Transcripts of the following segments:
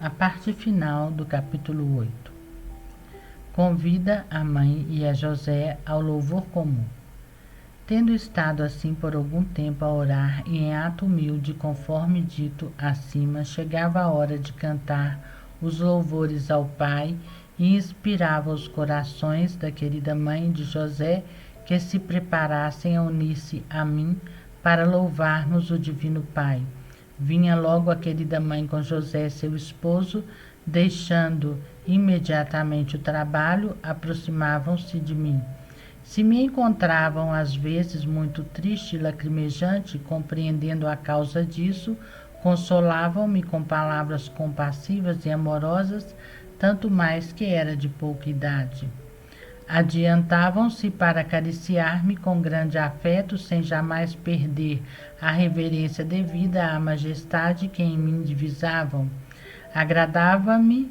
A parte final do capítulo 8. Convida a mãe e a José ao louvor comum. Tendo estado assim por algum tempo a orar e em ato humilde, conforme dito acima, chegava a hora de cantar os louvores ao Pai e inspirava os corações da querida mãe de José que se preparassem a unir-se a mim para louvarmos o Divino Pai. Vinha logo a querida mãe com José, seu esposo, deixando imediatamente o trabalho, aproximavam-se de mim. Se me encontravam às vezes muito triste e lacrimejante, compreendendo a causa disso, consolavam-me com palavras compassivas e amorosas, tanto mais que era de pouca idade. Adiantavam-se para acariciar-me com grande afeto, sem jamais perder a reverência devida à majestade que em mim divisavam. Agradavam-me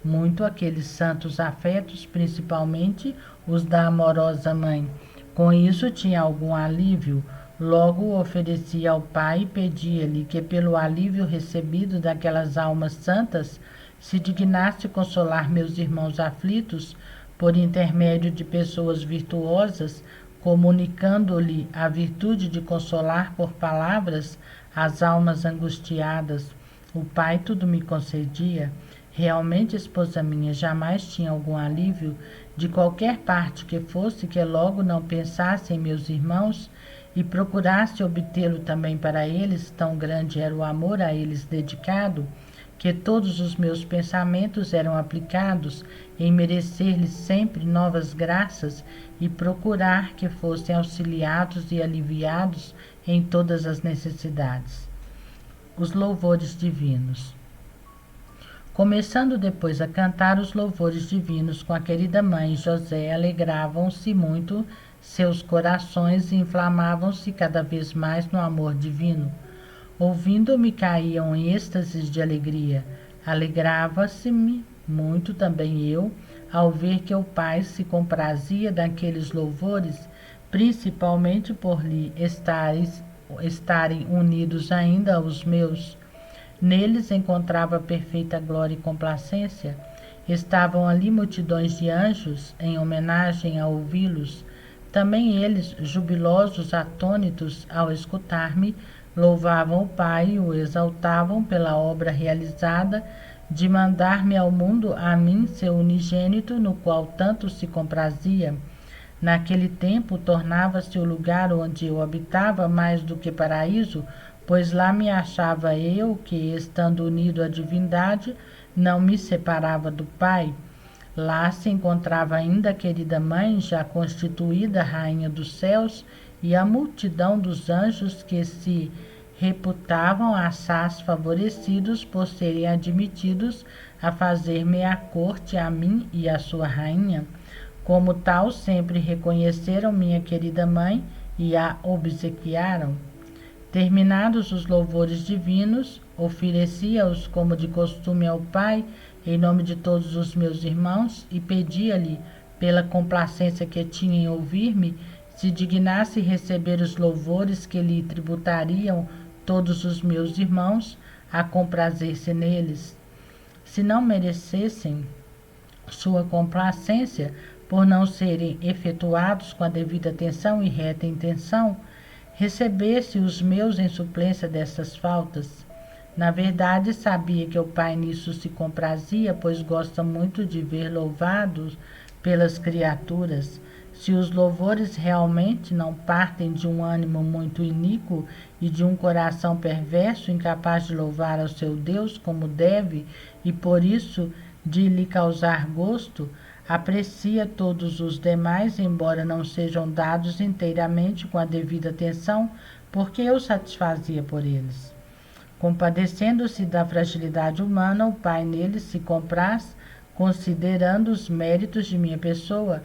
muito aqueles santos afetos, principalmente os da amorosa mãe. Com isso tinha algum alívio. Logo oferecia ao Pai e pedia-lhe que, pelo alívio recebido daquelas almas santas, se dignasse consolar meus irmãos aflitos, por intermédio de pessoas virtuosas, comunicando-lhe a virtude de consolar por palavras as almas angustiadas. O Pai tudo me concedia. Realmente, esposa minha, jamais tinha algum alívio, de qualquer parte que fosse, que logo não pensasse em meus irmãos e procurasse obtê-lo também para eles, tão grande era o amor a eles dedicado, que todos os meus pensamentos eram aplicados em merecer-lhes sempre novas graças e procurar que fossem auxiliados e aliviados em todas as necessidades. Os louvores divinos. Começando depois a cantar os louvores divinos com a querida mãe José, alegravam-se muito seus corações e inflamavam-se cada vez mais no amor divino. Ouvindo-me, caíam em êxtases de alegria. Alegrava-se-me muito também eu, ao ver que o Pai se comprazia daqueles louvores, principalmente por lhe estarem unidos ainda aos meus. Neles encontrava perfeita glória e complacência. Estavam ali multidões de anjos, em homenagem a ouvi-los. Também eles, jubilosos, atônitos ao escutar-me, louvavam o Pai e o exaltavam pela obra realizada de mandar-me ao mundo a mim, seu unigênito, no qual tanto se comprazia. Naquele tempo tornava-se o lugar onde eu habitava mais do que paraíso, pois lá me achava eu que, estando unido à divindade, não me separava do Pai. Lá se encontrava ainda a querida mãe, já constituída rainha dos céus, e a multidão dos anjos que se reputavam assaz favorecidos por serem admitidos a fazer-me a corte a mim e a sua rainha. Como tal, sempre reconheceram minha querida mãe e a obsequiaram. Terminados os louvores divinos, oferecia-os como de costume ao Pai, em nome de todos os meus irmãos, e pedia-lhe, pela complacência que tinha em ouvir-me, se dignasse receber os louvores que lhe tributariam todos os meus irmãos, a comprazer-se neles. Se não merecessem sua complacência, por não serem efetuados com a devida atenção e reta intenção, recebesse os meus em suplência dessas faltas. Na verdade, sabia que o Pai nisso se comprazia, pois gosta muito de ver louvados pelas criaturas. Se os louvores realmente não partem de um ânimo muito iníquo e de um coração perverso, incapaz de louvar ao seu Deus como deve, e por isso de lhe causar gosto, aprecia todos os demais, embora não sejam dados inteiramente com a devida atenção, porque eu satisfazia por eles. Compadecendo-se da fragilidade humana, o Pai neles se compraz, considerando os méritos de minha pessoa,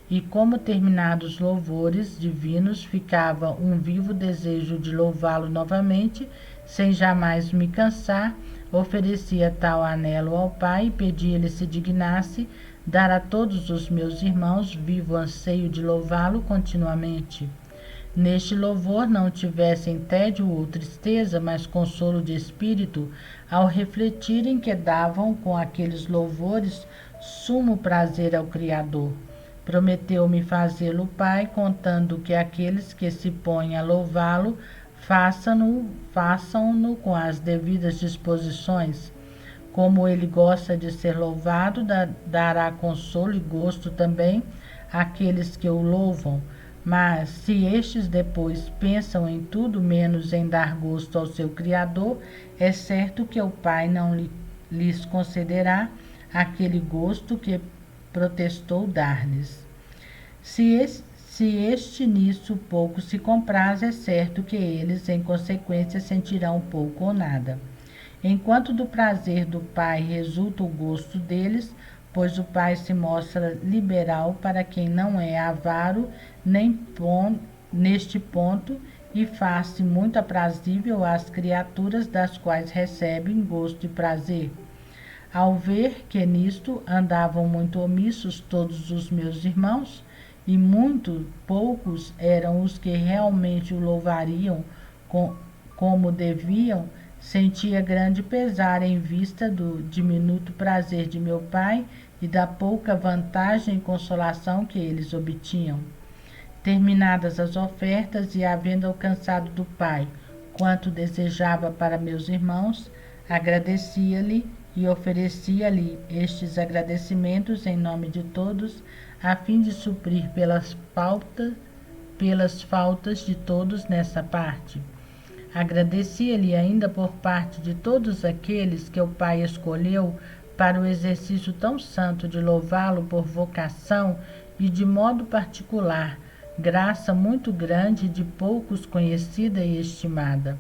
e como terminados os louvores divinos, ficava um vivo desejo de louvá-lo novamente, sem jamais me cansar, oferecia tal anelo ao Pai e pedia-lhe se dignasse dar a todos os meus irmãos vivo anseio de louvá-lo continuamente. neste louvor não tivessem tédio ou tristeza, mas consolo de espírito, ao refletirem que davam com aqueles louvores sumo prazer ao Criador. Prometeu-me fazê-lo Pai, contando que aqueles que se põem a louvá-lo façam-no com as devidas disposições. Como ele gosta de ser louvado, dará consolo e gosto também àqueles que o louvam. Mas se estes depois pensam em tudo menos em dar gosto ao seu Criador, é certo que o Pai não lhes concederá aquele gosto que protestou dar-lhes. Se este nisso pouco se compraz, é certo que eles, em consequência, sentirão pouco ou nada. Enquanto do prazer do Pai resulta o gosto deles, pois o Pai se mostra liberal para quem não é avaro neste ponto e faz-se muito aprazível às criaturas das quais recebem gosto e prazer. Ao ver que nisto andavam muito omissos todos os meus irmãos, e muito poucos eram os que realmente o louvariam como deviam, sentia grande pesar em vista do diminuto prazer de meu Pai e da pouca vantagem e consolação que eles obtinham. Terminadas as ofertas e havendo alcançado do Pai quanto desejava para meus irmãos, agradecia-lhe e oferecia-lhe estes agradecimentos em nome de todos, a fim de suprir pelas faltas de todos nessa parte. Agradecia-lhe ainda por parte de todos aqueles que o Pai escolheu para o exercício tão santo de louvá-lo por vocação e de modo particular, graça muito grande de poucos conhecida e estimada.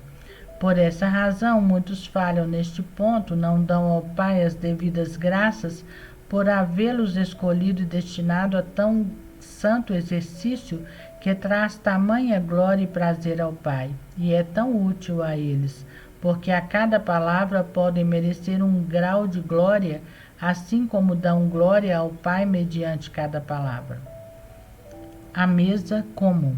Por essa razão, muitos falham neste ponto, não dão ao Pai as devidas graças por havê-los escolhido e destinado a tão santo exercício que traz tamanha glória e prazer ao Pai, e é tão útil a eles, porque a cada palavra podem merecer um grau de glória, assim como dão glória ao Pai mediante cada palavra. A mesa comum.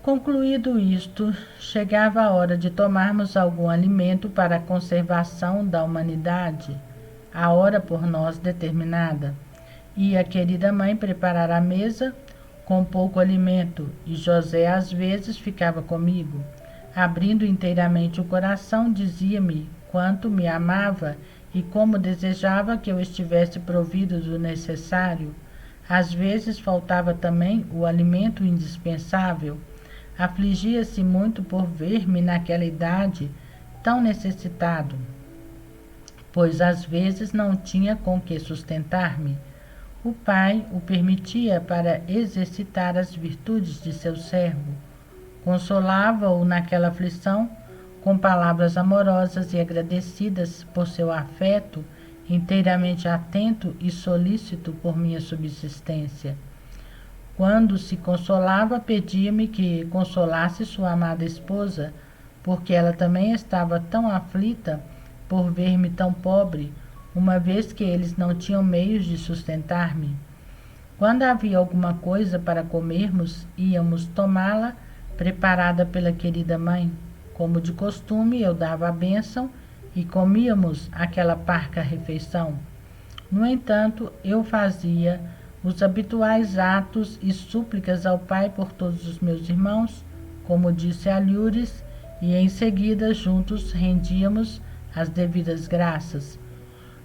Concluído isto, chegava a hora de tomarmos algum alimento para a conservação da humanidade, a hora por nós determinada. E a querida mãe preparar a mesa com pouco alimento, e José às vezes ficava comigo. Abrindo inteiramente o coração, dizia-me quanto me amava e como desejava que eu estivesse provido do necessário. Às vezes faltava também o alimento indispensável. Afligia-se muito por ver-me naquela idade tão necessitado, pois às vezes não tinha com que sustentar-me. O Pai o permitia para exercitar as virtudes de seu servo. Consolava-o naquela aflição com palavras amorosas e agradecidas por seu afeto, inteiramente atento e solícito por minha subsistência. Quando se consolava, pedia-me que consolasse sua amada esposa, porque ela também estava tão aflita por ver-me tão pobre, uma vez que eles não tinham meios de sustentar-me. Quando havia alguma coisa para comermos, íamos tomá-la, preparada pela querida mãe. Como de costume, eu dava a bênção e comíamos aquela parca refeição. No entanto, eu fazia os habituais atos e súplicas ao Pai por todos os meus irmãos, como disse a Lures, e em seguida juntos rendíamos as devidas graças.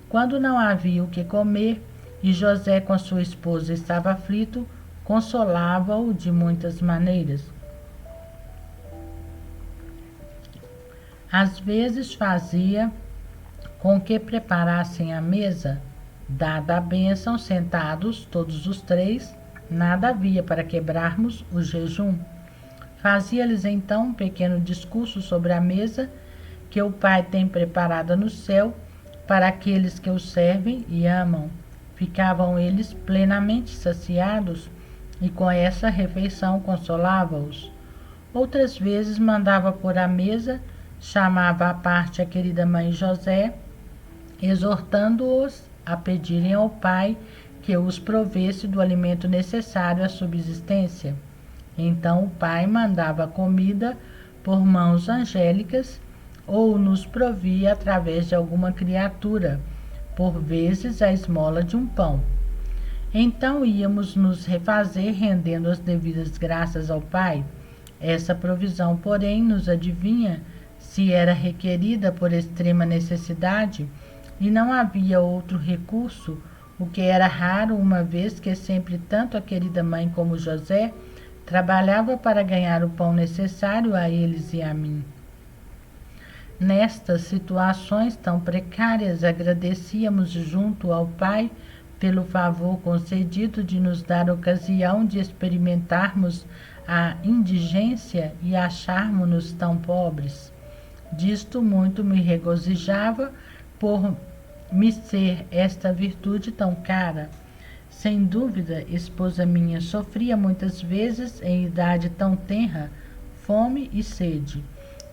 Quando não havia o que comer e José com sua esposa estava aflito, consolava-o de muitas maneiras. Às vezes fazia com que preparassem a mesa. Dada a bênção, sentados todos os três, nada havia para quebrarmos o jejum. Fazia-lhes então um pequeno discurso sobre a mesa que o Pai tem preparada no céu para aqueles que o servem e amam. Ficavam eles plenamente saciados e com essa refeição consolava-os. Outras vezes mandava pôr a mesa, chamava à parte a querida mãe José, exortando-os a pedirem ao Pai que os provesse do alimento necessário à subsistência. Então o pai mandava comida por mãos angélicas ou nos provia através de alguma criatura, por vezes a esmola de um pão. Então íamos nos refazer, rendendo as devidas graças ao Pai. Essa provisão, porém, nos adivinha se era requerida por extrema necessidade e não havia outro recurso, o que era raro, uma vez que sempre tanto a querida mãe como José trabalhava para ganhar o pão necessário a eles e a mim. Nestas situações tão precárias, agradecíamos junto ao Pai pelo favor concedido de nos dar ocasião de experimentarmos a indigência e acharmos-nos tão pobres. Disto muito me regozijava por me ser esta virtude tão cara. Sem dúvida, esposa minha sofria muitas vezes, em idade tão tenra, fome e sede.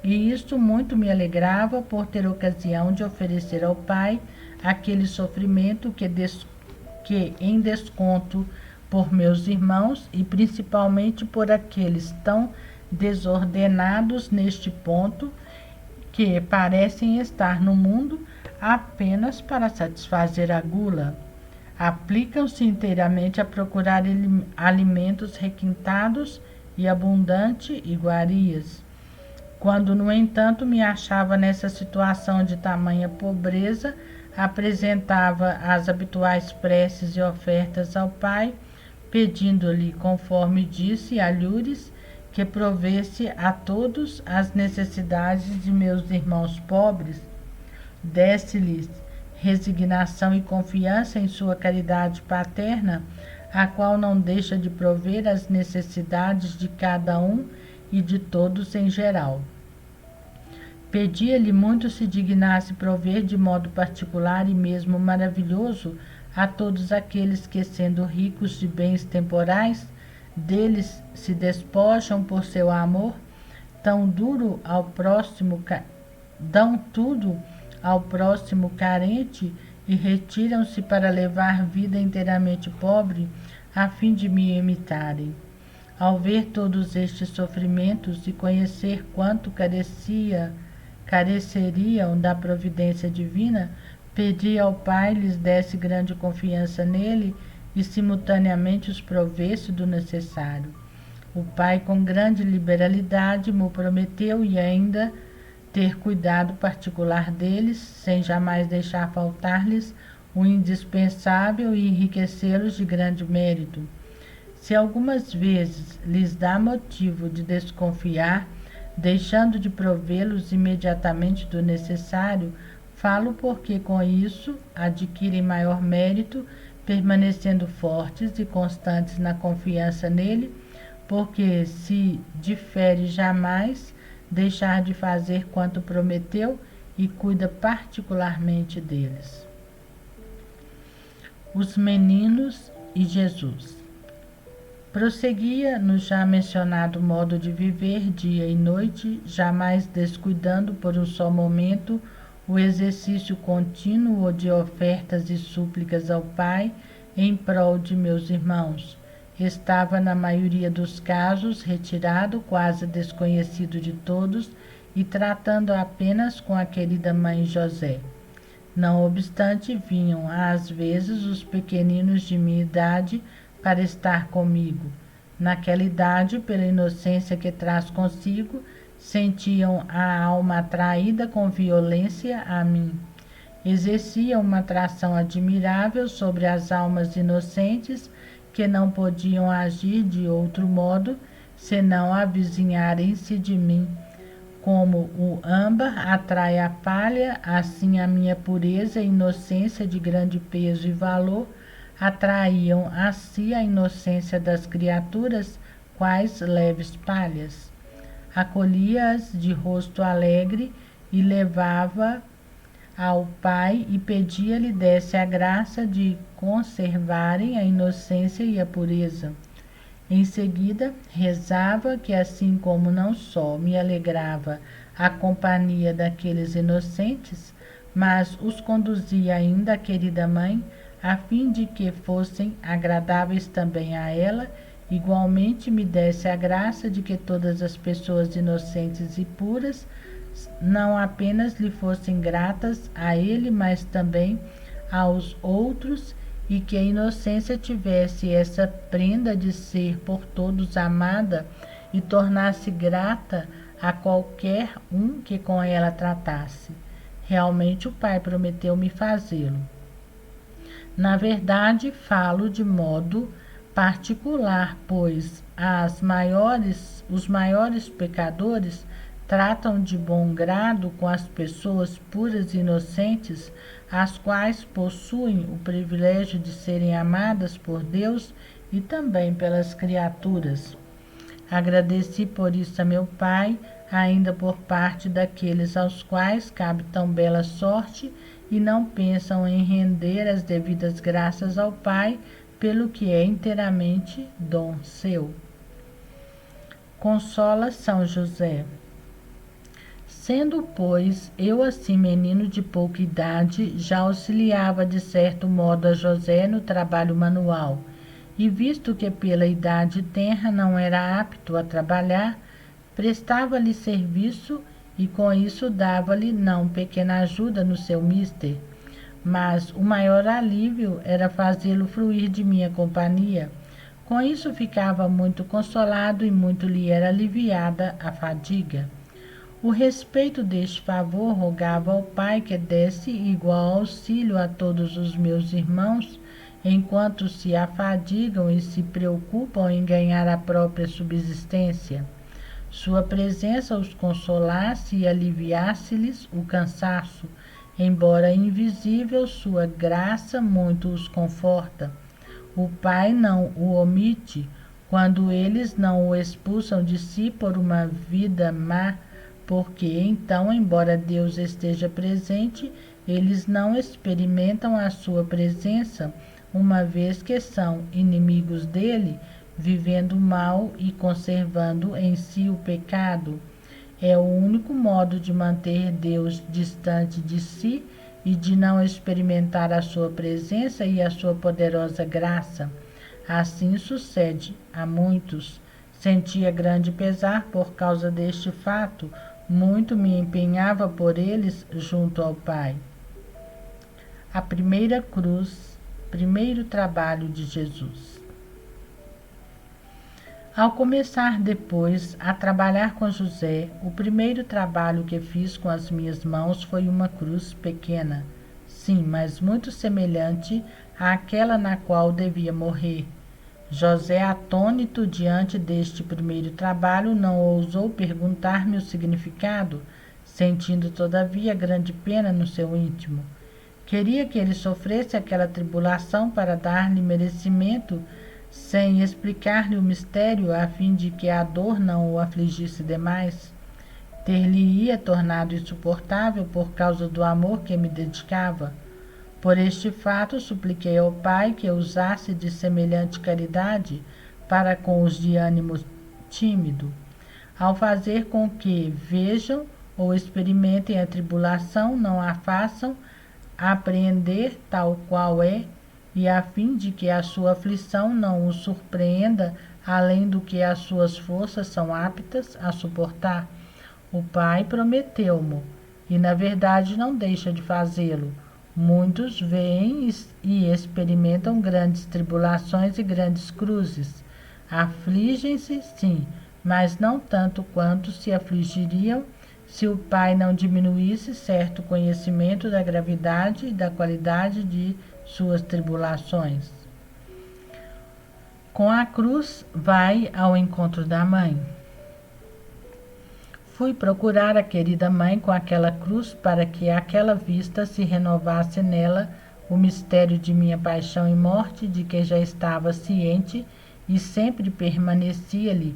E isto muito me alegrava por ter ocasião de oferecer ao Pai aquele sofrimento que em desconto por meus irmãos e principalmente por aqueles tão desordenados neste ponto que parecem estar no mundo apenas para satisfazer a gula, aplicam-se inteiramente a procurar alimentos requintados e abundantes iguarias. Quando, no entanto, me achava nessa situação de tamanha pobreza, apresentava as habituais preces e ofertas ao Pai, pedindo-lhe, conforme disse Alhures, que provesse a todos as necessidades de meus irmãos pobres, desse-lhes resignação e confiança em sua caridade paterna, a qual não deixa de prover as necessidades de cada um e de todos em geral. Pedia-lhe muito se dignasse prover de modo particular e mesmo maravilhoso a todos aqueles que, sendo ricos de bens temporais, deles se despojam por seu amor, dão tudo ao próximo carente e retiram-se para levar vida inteiramente pobre, a fim de me imitarem. Ao ver todos estes sofrimentos e conhecer quanto careceriam da providência divina, pedi ao Pai lhes desse grande confiança nele e simultaneamente os provesse do necessário. O Pai, com grande liberalidade, me prometeu e ainda ter cuidado particular deles, sem jamais deixar faltar-lhes o indispensável e enriquecê-los de grande mérito. Se algumas vezes lhes dá motivo de desconfiar, deixando de provê-los imediatamente do necessário, falo porque com isso adquirem maior mérito, permanecendo fortes e constantes na confiança nele, porque se difere jamais deixar de fazer quanto prometeu e cuida particularmente deles. Os meninos e Jesus. Prosseguia no já mencionado modo de viver dia e noite, jamais descuidando por um só momento o exercício contínuo de ofertas e súplicas ao Pai em prol de meus irmãos. Estava, na maioria dos casos, retirado, quase desconhecido de todos, e tratando apenas com a querida mãe José. Não obstante, vinham às vezes os pequeninos de minha idade para estar comigo. Naquela idade, pela inocência que traz consigo, sentiam a alma atraída com violência a mim. Exercia uma atração admirável sobre as almas inocentes que não podiam agir de outro modo senão avizinharem-se de mim. Como o âmbar atrai a palha, assim a minha pureza e inocência de grande peso e valor atraíam a si a inocência das criaturas, quais leves palhas. Acolhia-as de rosto alegre e levava ao Pai e pedia-lhe desse a graça de conservarem a inocência e a pureza. Em seguida, rezava que assim como não só me alegrava a companhia daqueles inocentes, mas os conduzia ainda à querida mãe, a fim de que fossem agradáveis também a ela igualmente me desse a graça de que todas as pessoas inocentes e puras não apenas lhe fossem gratas a ele, mas também aos outros, e que a inocência tivesse essa prenda de ser por todos amada e tornasse grata a qualquer um que com ela tratasse. Realmente o Pai prometeu-me fazê-lo. Na verdade, falo de modo particular, pois os maiores pecadores tratam de bom grado com as pessoas puras e inocentes, as quais possuem o privilégio de serem amadas por Deus e também pelas criaturas. Agradeci por isso a meu Pai, ainda por parte daqueles aos quais cabe tão bela sorte e não pensam em render as devidas graças ao Pai, pelo que é inteiramente dom seu. Consola São José. Sendo, pois, eu assim menino de pouca idade, já auxiliava de certo modo a José no trabalho manual, e visto que pela idade tenra não era apto a trabalhar, prestava-lhe serviço e com isso dava-lhe não pequena ajuda no seu mister, mas o maior alívio era fazê-lo fruir de minha companhia. Com isso ficava muito consolado e muito lhe era aliviada a fadiga. O respeito deste favor rogava ao Pai que desse igual auxílio a todos os meus irmãos, enquanto se afadigam e se preocupam em ganhar a própria subsistência. Sua presença os consolasse e aliviasse-lhes o cansaço, embora invisível, sua graça muito os conforta. O Pai não o omite quando eles não o expulsam de si por uma vida má, porque então, embora Deus esteja presente, eles não experimentam a sua presença, uma vez que são inimigos dele, vivendo mal e conservando em si o pecado. É o único modo de manter Deus distante de si e de não experimentar a sua presença e a sua poderosa graça. Assim sucede a muitos. Sentia grande pesar por causa deste fato, muito me empenhava por eles junto ao Pai. A primeira cruz, primeiro trabalho de Jesus. Ao começar depois a trabalhar com José, o primeiro trabalho que fiz com as minhas mãos foi uma cruz pequena, sim, mas muito semelhante àquela na qual devia morrer. José, atônito diante deste primeiro trabalho, não ousou perguntar-me o significado, sentindo todavia grande pena no seu íntimo. Queria que ele sofresse aquela tribulação para dar-lhe merecimento, sem explicar-lhe o mistério, a fim de que a dor não o afligisse demais. Ter-lhe-ia tornado insuportável por causa do amor que me dedicava. Por este fato, supliquei ao Pai que usasse de semelhante caridade para com os de ânimo tímido, ao fazer com que vejam ou experimentem a tribulação, não a façam apreender tal qual é, e a fim de que a sua aflição não o surpreenda além do que as suas forças são aptas a suportar. O Pai prometeu-mo, e na verdade não deixa de fazê-lo. Muitos veem e experimentam grandes tribulações e grandes cruzes. Afligem-se, sim, mas não tanto quanto se afligiriam se o Pai não diminuísse certo conhecimento da gravidade e da qualidade de suas tribulações. Com a cruz, vai ao encontro da mãe. Fui procurar a querida mãe com aquela cruz para que àquela vista se renovasse nela o mistério de minha paixão e morte, de que já estava ciente e sempre permanecia-lhe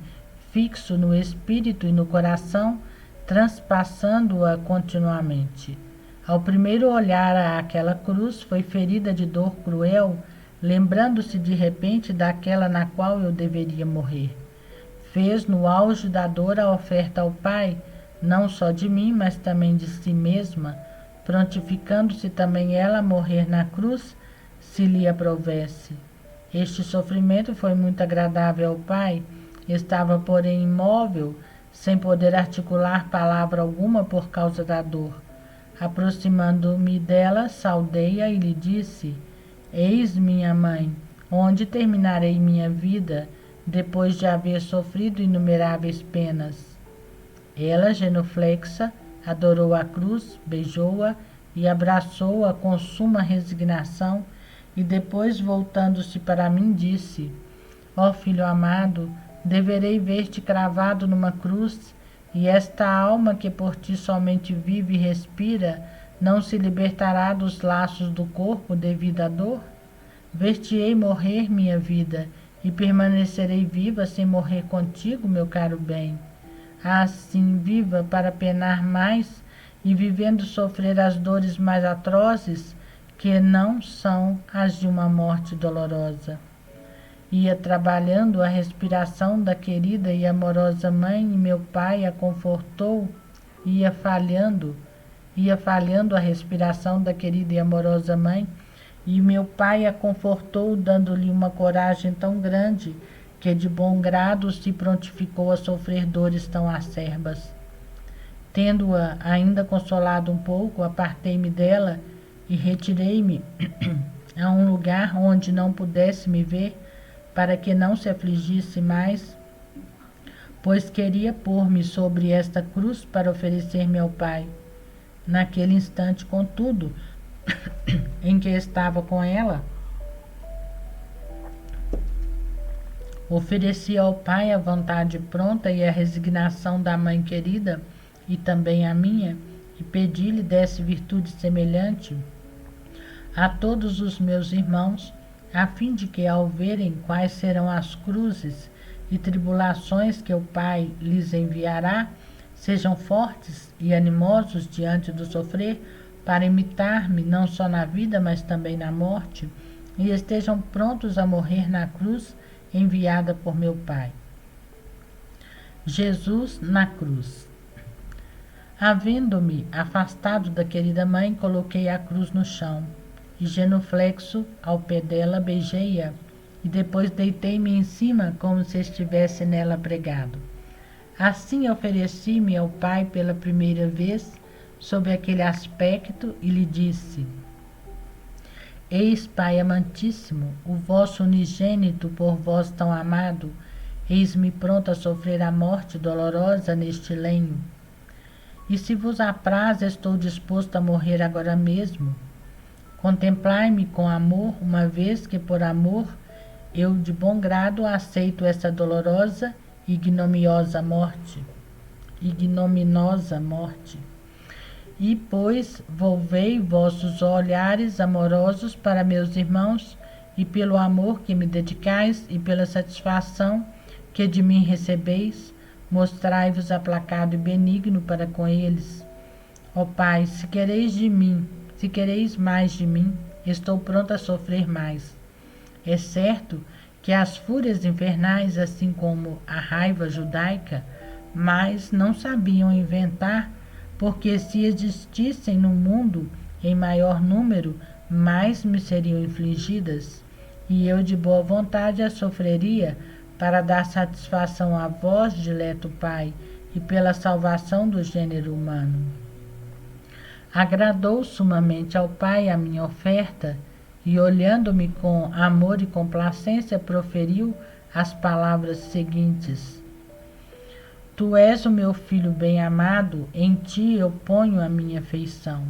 fixo no espírito e no coração, transpassando-a continuamente. Ao primeiro olhar àquela cruz, foi ferida de dor cruel, lembrando-se de repente daquela na qual eu deveria morrer. Fez no auge da dor a oferta ao Pai, não só de mim, mas também de si mesma, prontificando-se também ela a morrer na cruz, se lhe aprovesse. Este sofrimento foi muito agradável ao pai. Estava, porém, imóvel, sem poder articular palavra alguma por causa da dor. Aproximando-me dela, saudei-a e lhe disse: Eis minha mãe, onde terminarei minha vida, depois de haver sofrido inumeráveis penas. Ela, genuflexa, adorou a cruz, beijou-a e abraçou-a com suma resignação, e depois, voltando-se para mim, disse: Ó filho amado, deverei ver-te cravado numa cruz, e esta alma que por ti somente vive e respira, não se libertará dos laços do corpo devido à dor? Ver-te-ei morrer, minha vida, e permanecerei viva sem morrer contigo, meu caro bem. Assim, viva para penar mais e vivendo sofrer as dores mais atrozes, que não são as de uma morte dolorosa. Ia trabalhando a respiração da querida e amorosa mãe, e meu pai a confortou. Ia falhando a respiração da querida e amorosa mãe, e meu pai a confortou, dando-lhe uma coragem tão grande que de bom grado se prontificou a sofrer dores tão acerbas. Tendo-a ainda consolado um pouco, apartei-me dela e retirei-me a um lugar onde não pudesse me ver, para que não se afligisse mais, pois queria pôr-me sobre esta cruz para oferecer-me ao Pai. Naquele instante, contudo, em que estava com ela, ofereci ao Pai a vontade pronta e a resignação da mãe querida, e também a minha, e pedi-lhe desse virtude semelhante a todos os meus irmãos, a fim de que, ao verem quais serão as cruzes e tribulações que o Pai lhes enviará, sejam fortes e animosos diante do sofrer, para imitar-me não só na vida, mas também na morte, e estejam prontos a morrer na cruz enviada por meu Pai. Jesus na cruz. Havendo-me afastado da querida mãe, coloquei a cruz no chão, e genuflexo ao pé dela, beijei-a, e depois deitei-me em cima como se estivesse nela pregado. Assim ofereci-me ao Pai pela primeira vez, sob aquele aspecto, e lhe disse: Eis, Pai amantíssimo, o vosso unigênito por vós tão amado, eis-me pronto a sofrer a morte dolorosa neste lenho. E se vos apraz, estou disposto a morrer agora mesmo. Contemplai-me com amor, uma vez que por amor eu de bom grado aceito essa dolorosa e ignominiosa morte. E, pois, volvei vossos olhares amorosos para meus irmãos, e pelo amor que me dedicais e pela satisfação que de mim recebeis, mostrai-vos aplacado e benigno para com eles. Ó Pai, se quereis mais de mim, estou pronto a sofrer mais. É certo que as fúrias infernais, assim como a raiva judaica, mas não sabiam inventar, porque se existissem no mundo em maior número, mais me seriam infligidas, e eu de boa vontade as sofreria, para dar satisfação a vós, dileto Pai, e pela salvação do gênero humano. Agradou sumamente ao Pai a minha oferta, e olhando-me com amor e complacência, proferiu as palavras seguintes: Tu és o meu filho bem-amado, em ti eu ponho a minha afeição.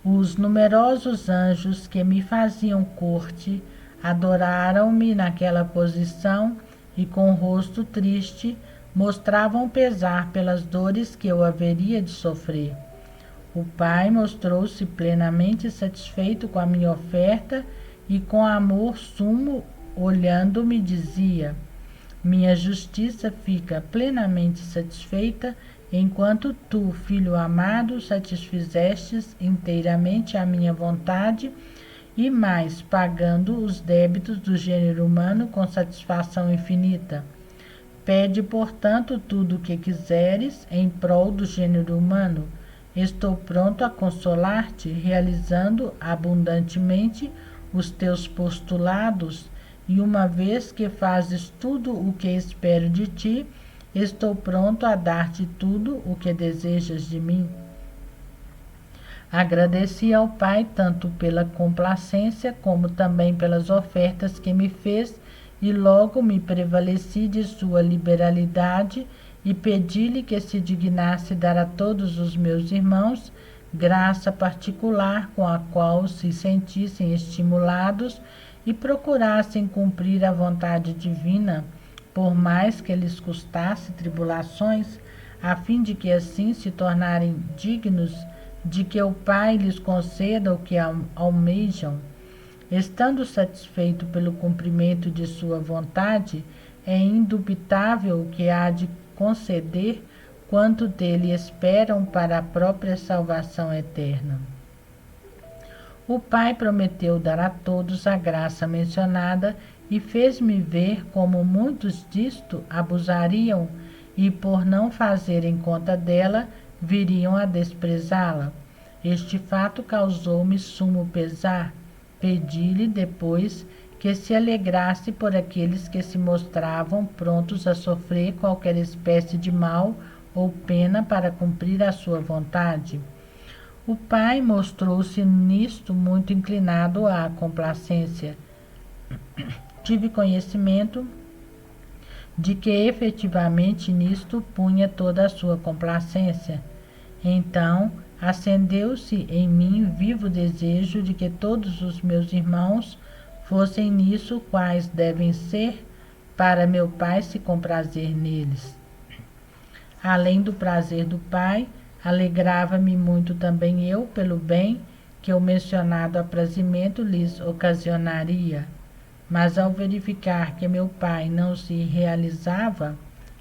Os numerosos anjos que me faziam corte adoraram-me naquela posição e com o rosto triste mostravam pesar pelas dores que eu haveria de sofrer. O Pai mostrou-se plenamente satisfeito com a minha oferta e com amor sumo, olhando-me, dizia: Minha justiça fica plenamente satisfeita, enquanto tu, filho amado, satisfizestes inteiramente a minha vontade, e mais, pagando os débitos do gênero humano com satisfação infinita. Pede, portanto, tudo o que quiseres em prol do gênero humano. Estou pronto a consolar-te, realizando abundantemente os teus postulados, e uma vez que fazes tudo o que espero de ti, estou pronto a dar-te tudo o que desejas de mim. Agradeci ao Pai tanto pela complacência como também pelas ofertas que me fez, e logo me prevaleci de sua liberalidade e pedi-lhe que se dignasse dar a todos os meus irmãos graça particular com a qual se sentissem estimulados e procurassem cumprir a vontade divina, por mais que lhes custasse tribulações, a fim de que assim se tornarem dignos de que o Pai lhes conceda o que almejam. Estando satisfeito pelo cumprimento de sua vontade, é indubitável que há de conceder quanto dele esperam para a própria salvação eterna. O Pai prometeu dar a todos a graça mencionada e fez-me ver como muitos disto abusariam e, por não fazerem conta dela, viriam a desprezá-la. Este fato causou-me sumo pesar. Pedi-lhe depois que se alegrasse por aqueles que se mostravam prontos a sofrer qualquer espécie de mal ou pena para cumprir a sua vontade. O Pai mostrou-se nisto muito inclinado à complacência. Tive conhecimento de que efetivamente nisto punha toda a sua complacência. Então, acendeu-se em mim vivo desejo de que todos os meus irmãos fossem nisso quais devem ser, para meu Pai se comprazer neles. Além do prazer do Pai, alegrava-me muito também eu pelo bem que o mencionado aprazimento lhes ocasionaria. Mas ao verificar que meu Pai não se realizava,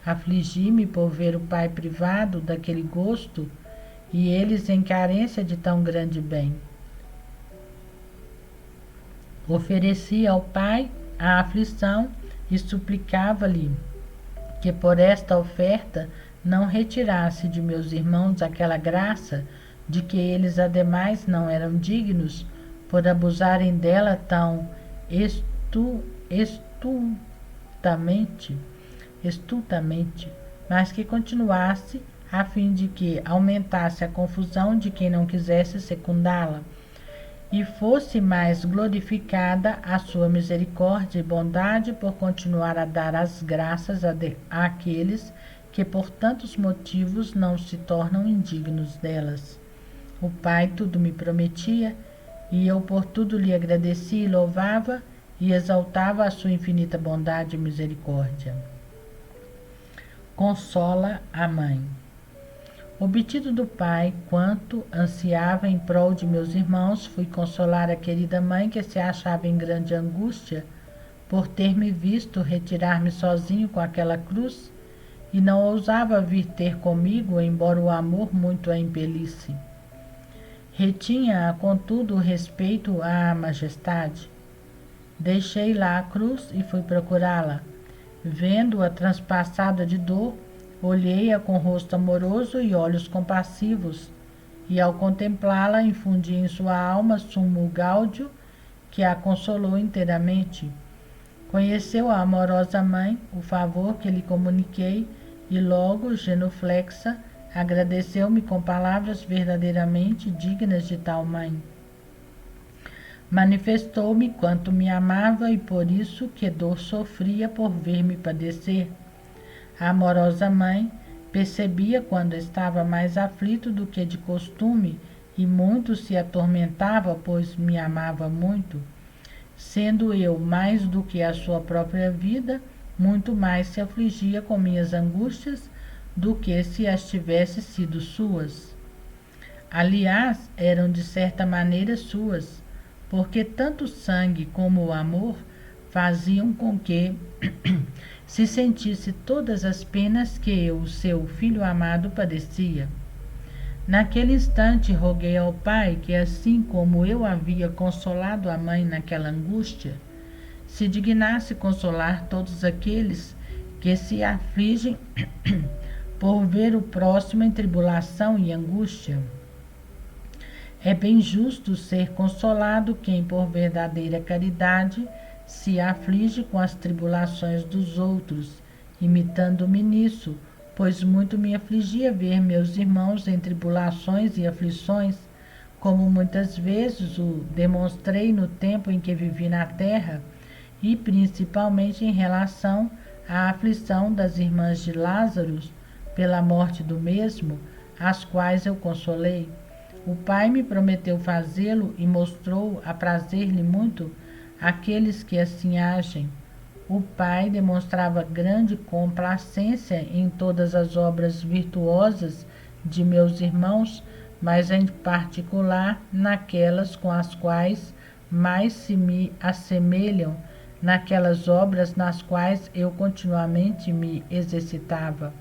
afligi-me por ver o Pai privado daquele gosto e eles em carência de tão grande bem. Ofereci ao Pai a aflição e suplicava-lhe que por esta oferta não retirasse de meus irmãos aquela graça de que eles ademais não eram dignos por abusarem dela tão estultamente, mas que continuasse a fim de que aumentasse a confusão de quem não quisesse secundá-la e fosse mais glorificada a sua misericórdia e bondade por continuar a dar as graças àqueles que por tantos motivos não se tornam indignos delas. O Pai tudo me prometia, e eu por tudo lhe agradecia e louvava, e exaltava a sua infinita bondade e misericórdia. Consola a mãe. Obtido do Pai quanto ansiava em prol de meus irmãos, fui consolar a querida mãe que se achava em grande angústia por ter me visto retirar-me sozinho com aquela cruz e não ousava vir ter comigo, embora o amor muito a impelisse. Retinha-a, contudo, o respeito à majestade. Deixei lá a cruz e fui procurá-la. Vendo-a transpassada de dor, olhei-a com rosto amoroso e olhos compassivos, e ao contemplá-la infundi em sua alma sumo gáudio que a consolou inteiramente. Conheceu a amorosa mãe o favor que lhe comuniquei e logo, genuflexa, agradeceu-me com palavras verdadeiramente dignas de tal mãe. Manifestou-me quanto me amava e por isso que dor sofria por ver-me padecer. A amorosa mãe percebia quando estava mais aflito do que de costume e muito se atormentava, pois me amava muito. Sendo eu mais do que a sua própria vida, muito mais se afligia com minhas angústias do que se as tivesse sido suas. Aliás, eram de certa maneira suas, porque tanto o sangue como o amor faziam com que se sentisse todas as penas que eu, seu filho amado, padecia. Naquele instante roguei ao Pai que, assim como eu havia consolado a mãe naquela angústia, se dignasse consolar todos aqueles que se afligem por ver o próximo em tribulação e angústia. É bem justo ser consolado quem, por verdadeira caridade, se aflige com as tribulações dos outros, imitando-me nisso, pois muito me afligia ver meus irmãos em tribulações e aflições, como muitas vezes o demonstrei no tempo em que vivi na terra, e principalmente em relação à aflição das irmãs de Lázaro, pela morte do mesmo, as quais eu consolei. O Pai me prometeu fazê-lo e mostrou aprazer-lhe muito aqueles que assim agem. O Pai demonstrava grande complacência em todas as obras virtuosas de meus irmãos, mas em particular naquelas com as quais mais se me assemelham, naquelas obras nas quais eu continuamente me exercitava.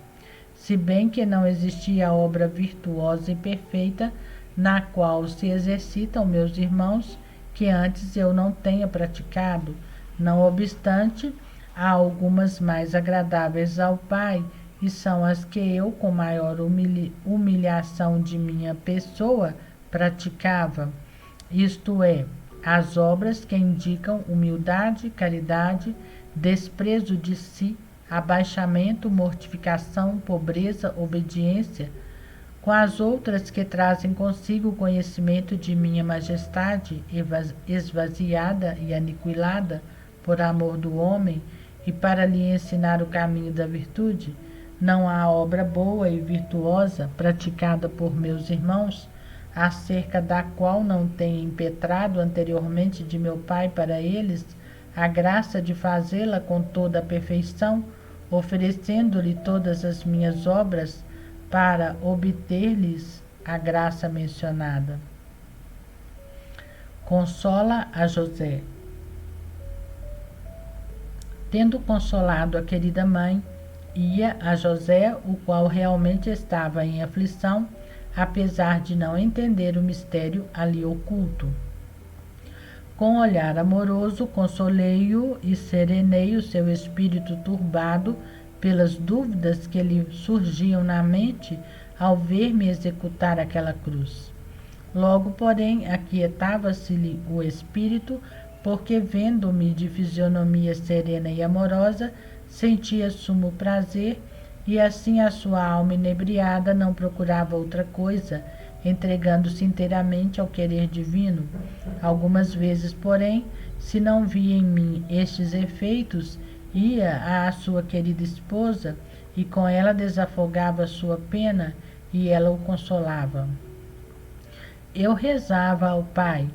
Se bem que não existia obra virtuosa e perfeita na qual se exercitam meus irmãos, que antes eu não tenha praticado. Não obstante, há algumas mais agradáveis ao Pai, e são as que eu, com maior humilhação de minha pessoa, praticava. Isto é, as obras que indicam humildade, caridade, desprezo de si, abaixamento, mortificação, pobreza, obediência, com as outras que trazem consigo o conhecimento de minha majestade, esvaziada e aniquilada por amor do homem, e para lhe ensinar o caminho da virtude, não há obra boa e virtuosa praticada por meus irmãos, acerca da qual não tenha impetrado anteriormente de meu Pai para eles a graça de fazê-la com toda a perfeição, oferecendo-lhe todas as minhas obras para obter-lhes a graça mencionada. Consola a José. Tendo consolado a querida mãe, ia a José, o qual realmente estava em aflição, apesar de não entender o mistério ali oculto. Com olhar amoroso, consolei-o e serenei o seu espírito turbado pelas dúvidas que lhe surgiam na mente ao ver-me executar aquela cruz. Logo, porém, aquietava-se-lhe o espírito, porque, vendo-me de fisionomia serena e amorosa, sentia sumo prazer, e assim a sua alma inebriada não procurava outra coisa, entregando-se inteiramente ao querer divino. Algumas vezes, porém, se não via em mim estes efeitos, ia à sua querida esposa, e com ela desafogava a sua pena, e ela o consolava. Eu rezava ao Pai,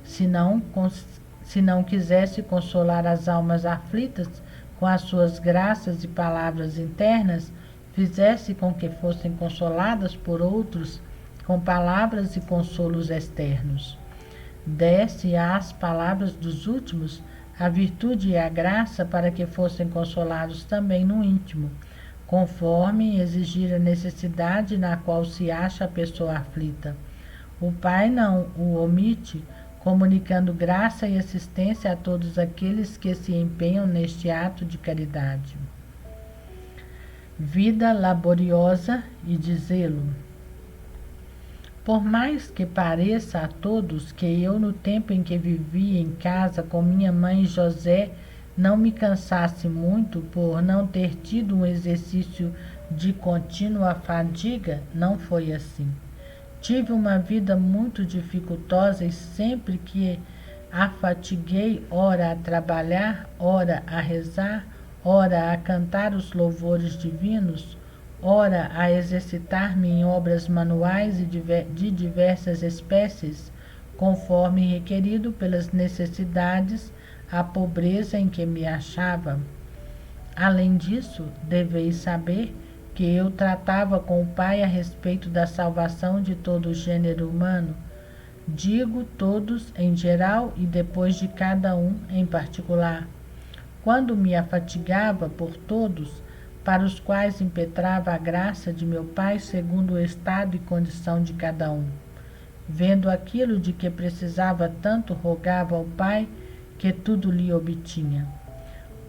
se não quisesse consolar as almas aflitas com as suas graças e palavras internas, fizesse com que fossem consoladas por outros com palavras e consolos externos. Desse às palavras dos últimos a virtude e a graça para que fossem consolados também no íntimo, conforme exigir a necessidade na qual se acha a pessoa aflita. O Pai não o omite, comunicando graça e assistência a todos aqueles que se empenham neste ato de caridade. Vida laboriosa e de zelo. Por mais que pareça a todos que eu, no tempo em que vivia em casa com minha mãe José, não me cansasse muito por não ter tido um exercício de contínua fadiga, não foi assim. Tive uma vida muito dificultosa e sempre que a fatiguei, ora a trabalhar, ora a rezar, ora a cantar os louvores divinos, ora a exercitar-me em obras manuais e de diversas espécies, conforme requerido pelas necessidades, a pobreza em que me achava. Além disso, deveis saber que eu tratava com o Pai a respeito da salvação de todo o gênero humano. Digo todos em geral e depois de cada um em particular. Quando me afatigava por todos, para os quais impetrava a graça de meu Pai segundo o estado e condição de cada um. Vendo aquilo de que precisava tanto, rogava ao Pai que tudo lhe obtinha.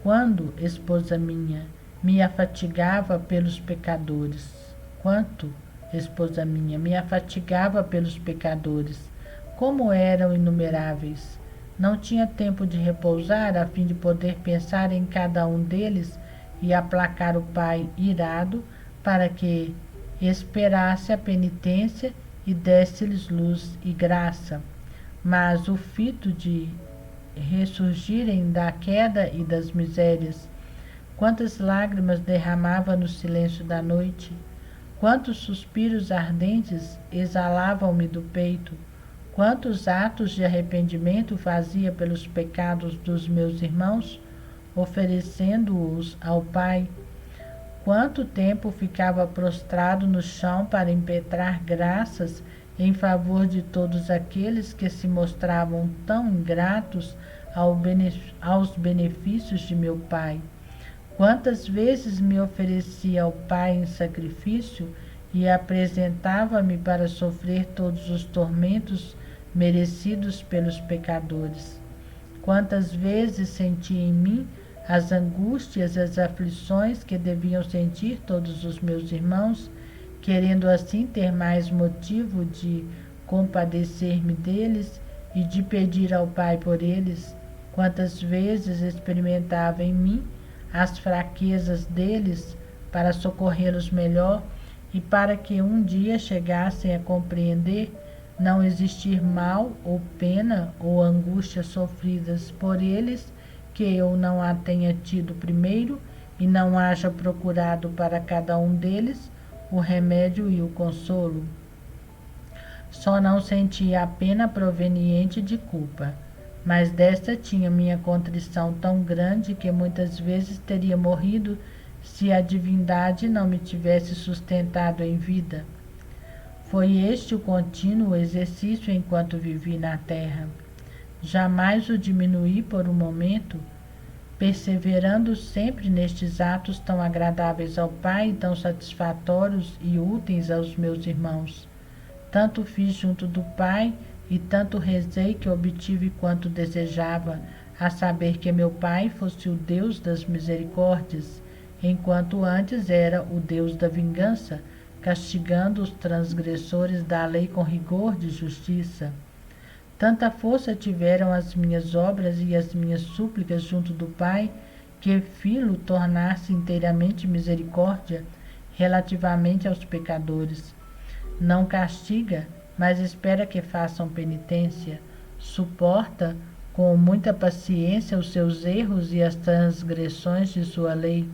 Quando, esposa minha, me afatigava pelos pecadores, como eram inumeráveis, Não tinha tempo de repousar a fim de poder pensar em cada um deles e aplacar o pai irado para que esperasse a penitência e desse-lhes luz e graça. Mas o fito de ressurgirem da queda e das misérias, quantas lágrimas derramava no silêncio da noite, quantos suspiros ardentes exalavam-me do peito, quantos atos de arrependimento fazia pelos pecados dos meus irmãos, oferecendo-os ao Pai. Quanto tempo ficava prostrado no chão para impetrar graças em favor de todos aqueles que se mostravam tão ingratos aos benefícios de meu Pai. Quantas vezes me oferecia ao Pai em sacrifício e apresentava-me para sofrer todos os tormentos merecidos pelos pecadores. Quantas vezes senti em mim as angústias e as aflições que deviam sentir todos os meus irmãos, querendo assim ter mais motivo de compadecer-me deles e de pedir ao Pai por eles. Quantas vezes experimentava em mim as fraquezas deles para socorrê-los melhor e para que um dia chegassem a compreender não existir mal ou pena ou angústia sofridas por eles que eu não a tenha tido primeiro e não haja procurado para cada um deles o remédio e o consolo. Só não sentia a pena proveniente de culpa, mas desta tinha minha contrição tão grande que muitas vezes teria morrido se a divindade não me tivesse sustentado em vida. Foi este o contínuo exercício enquanto vivi na terra. Jamais o diminuí por um momento, perseverando sempre nestes atos tão agradáveis ao Pai e tão satisfatórios e úteis aos meus irmãos. Tanto fiz junto do Pai e tanto rezei que obtive quanto desejava, a saber que meu Pai fosse o Deus das misericórdias, enquanto antes era o Deus da vingança, castigando os transgressores da lei com rigor de justiça. Tanta força tiveram as minhas obras e as minhas súplicas junto do Pai, que filo tornar-se inteiramente misericórdia relativamente aos pecadores. Não castiga, mas espera que façam penitência. Suporta com muita paciência os seus erros e as transgressões de sua lei.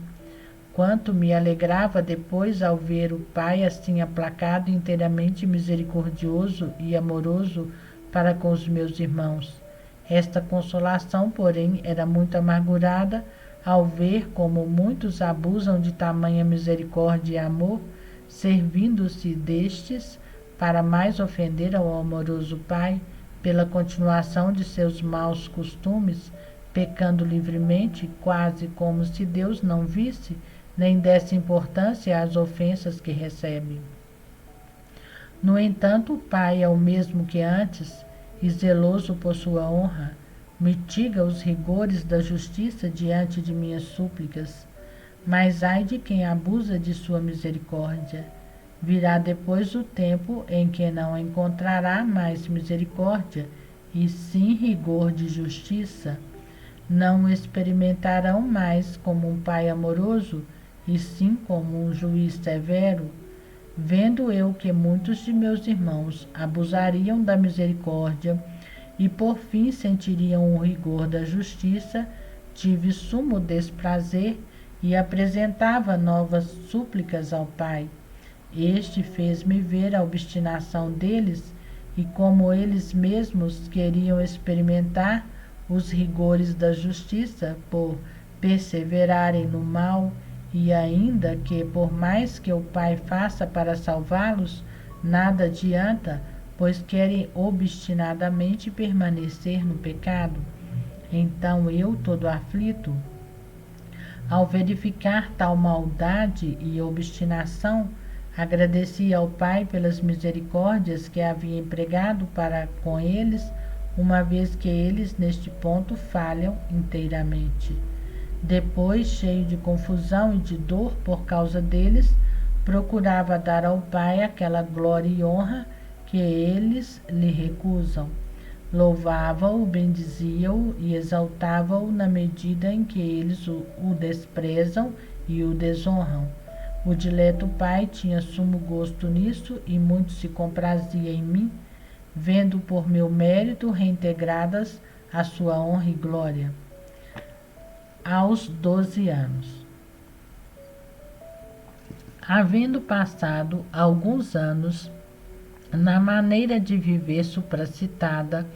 Quanto me alegrava depois ao ver o Pai assim aplacado, inteiramente misericordioso e amoroso para com os meus irmãos. Esta consolação, porém, era muito amargurada ao ver como muitos abusam de tamanha misericórdia e amor, servindo-se destes para mais ofender ao amoroso Pai, pela continuação de seus maus costumes, pecando livremente, quase como se Deus não visse, nem desse importância às ofensas que recebe. No entanto, o Pai é o mesmo que antes, e zeloso por sua honra, mitiga os rigores da justiça diante de minhas súplicas. Mas ai de quem abusa de sua misericórdia. Virá depois o tempo em que não encontrará mais misericórdia, e sim rigor de justiça. Não experimentarão mais como um pai amoroso, e sim como um juiz severo. Vendo eu que muitos de meus irmãos abusariam da misericórdia e por fim sentiriam o rigor da justiça, tive sumo desprazer e apresentava novas súplicas ao Pai. Este fez-me ver a obstinação deles e como eles mesmos queriam experimentar os rigores da justiça por perseverarem no mal, e ainda que, por mais que o Pai faça para salvá-los, nada adianta, pois querem obstinadamente permanecer no pecado. Então eu, todo aflito, ao verificar tal maldade e obstinação, agradeci ao Pai pelas misericórdias que havia empregado para com eles, uma vez que eles neste ponto falham inteiramente. Depois, cheio de confusão e de dor por causa deles, procurava dar ao Pai aquela glória e honra que eles lhe recusam. Louvava-o, bendizia-o e exaltava-o na medida em que eles o desprezam e o desonram. O dileto pai tinha sumo gosto nisso e muito se comprazia em mim, vendo por meu mérito reintegradas a sua honra e glória. Aos 12 anos. Havendo passado alguns anos na maneira de viver supracitada,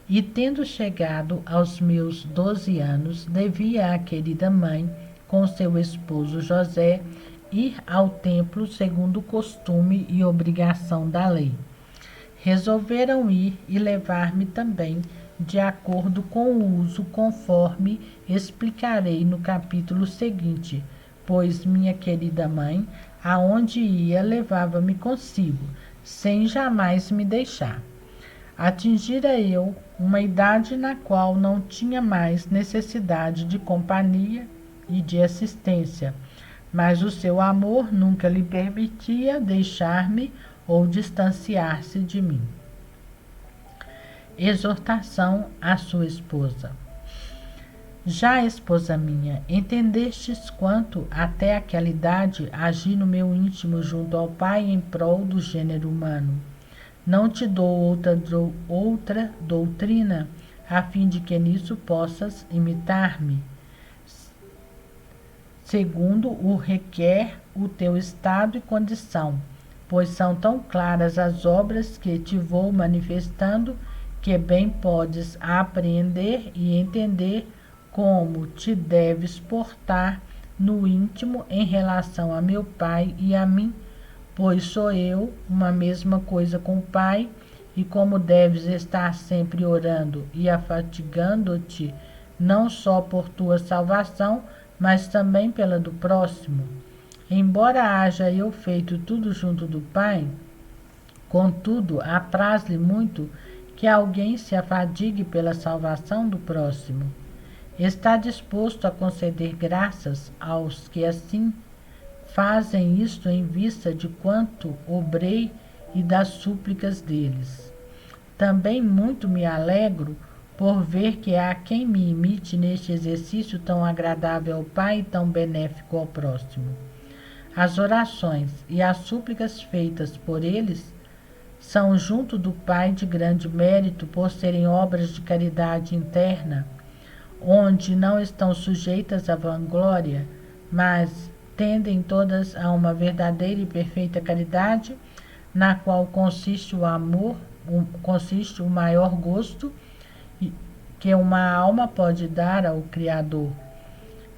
e tendo chegado aos meus 12 anos, devia a querida mãe, com seu esposo José, ir ao templo segundo o costume e obrigação da lei. Resolveram ir e levar-me também, de acordo com o uso, conforme explicarei no capítulo seguinte, pois minha querida mãe, aonde ia, levava-me consigo, sem jamais me deixar. Atingira eu uma idade na qual não tinha mais necessidade de companhia e de assistência, mas o seu amor nunca lhe permitia deixar-me ou distanciar-se de mim. Exortação à sua esposa. Já, esposa minha, entendestes quanto até aquela idade agi no meu íntimo junto ao Pai em prol do gênero humano. Não te dou outra doutrina, a fim de que nisso possas imitar-me, segundo o requer o teu estado e condição, pois são tão claras as obras que te vou manifestando, que bem podes apreender e entender como te deves portar no íntimo em relação a meu Pai e a mim, pois sou eu uma mesma coisa com o Pai, e como deves estar sempre orando e afatigando-te, não só por tua salvação, mas também pela do próximo. Embora haja eu feito tudo junto do Pai, contudo, apraz-lhe muito que alguém se afadigue pela salvação do próximo. Está disposto a conceder graças aos que assim fazem isto em vista de quanto obrei e das súplicas deles. Também muito me alegro por ver que há quem me imite neste exercício tão agradável ao Pai e tão benéfico ao próximo. As orações e as súplicas feitas por eles são junto do Pai de grande mérito por serem obras de caridade interna, onde não estão sujeitas à vanglória, mas tendem todas a uma verdadeira e perfeita caridade, na qual consiste o amor, consiste o maior gosto que uma alma pode dar ao Criador.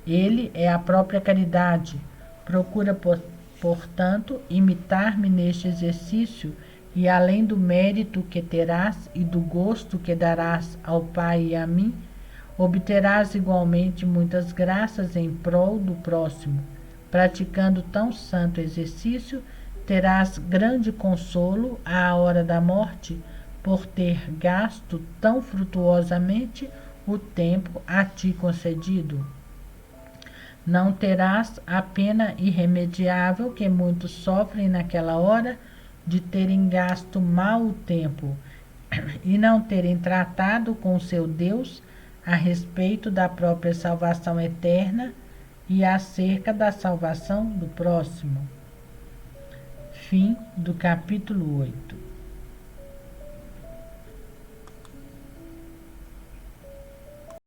Ele é a própria caridade. Procura, portanto, imitar-me neste exercício, e além do mérito que terás e do gosto que darás ao Pai e a mim, obterás igualmente muitas graças em prol do próximo. Praticando tão santo exercício, terás grande consolo à hora da morte, por ter gasto tão frutuosamente o tempo a ti concedido. Não terás a pena irremediável que muitos sofrem naquela hora de terem gasto mal o tempo e não terem tratado com seu Deus a respeito da própria salvação eterna e acerca da salvação do próximo. Fim do capítulo 8.